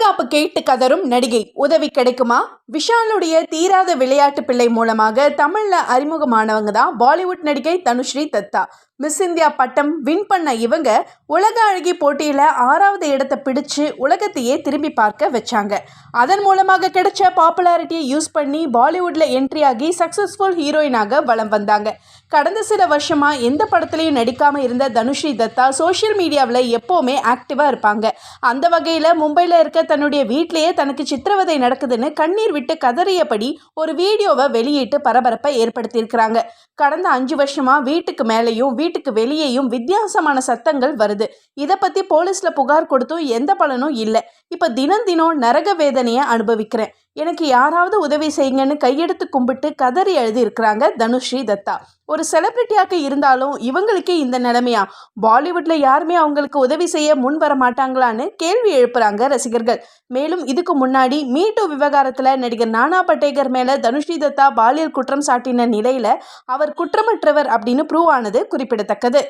பாதுகாப்பு கேட்டு கதரும் நடிகை உதவி கிடைக்குமா? விஷாலுடைய தீராத விளையாட்டு பிள்ளை மூலமாக தமிழ்ல அறிமுகமானவங்க தான் பாலிவுட் நடிகை தனுஸ்ரீ தத்தா. மிஸ் இந்தியா பட்டம் வின் பண்ண இவங்க உலக அழகி போட்டியில 6வது இடத்தை பிடிச்சு உலகத்தையே திரும்பி பார்க்க வச்சாங்க. அதன் மூலமாக கிடைச்ச பாப்புலாரிட்டியை யூஸ் பண்ணி பாலிவுட்ல என்ட்ரி ஆகி சக்சஸ்ஃபுல் ஹீரோயினாக வலம் வந்தாங்க. கடந்த சில வருஷமா எந்த படத்துலையும் நடிக்காம இருந்த தனுஸ்ரீ தத்தா சோஷியல் மீடியாவில் எப்போவுமே ஆக்டிவா இருப்பாங்க. அந்த வகையில் மும்பையில் இருக்க தன்னுடைய வீட்டிலேயே தனக்கு சித்திரவதை நடக்குதுன்னு கண்ணீர் விட்டு கதறியபடி ஒரு வீடியோவை வெளியிட்டு பரபரப்பை ஏற்படுத்தியிருக்கிறாங்க. கடந்த 5 வருஷமா வீட்டுக்கு மேலேயும் வீட்டுக்கு வெளியேயும் வித்தியாசமான சத்தங்கள் வருது. இதை பத்தி போலீஸ்ல புகார் கொடுத்தும் எந்த பலனும் இல்லை. இப்ப தினம் தினம் நரக வேதனையை அனுபவிக்கிறேன், எனக்கு யாராவது உதவி செய்யுங்கன்னு கையெடுத்து கும்பிட்டு கதறி எழுதி இருக்கிறாங்க தனுஸ்ரீ தத்தா. ஒரு செலிபிரிட்டியாக இருந்தாலும் இவங்களுக்கே இந்த நிலைமையா? பாலிவுட்ல யாருமே அவங்களுக்கு உதவி செய்ய முன் வர மாட்டாங்களான்னு கேள்வி எழுப்புறாங்க ரசிகர்கள். மேலும் இதுக்கு முன்னாடி மீ டூ விவகாரத்துல நடிகர் நானா படேகர் மேல தனுஸ்ரீ தத்தா பாலியல் குற்றம் சாட்டின நிலையில அவர் குற்றமற்றவர் அப்படின்னு ப்ரூவ் ஆனது குறிப்பிடத்தக்கது.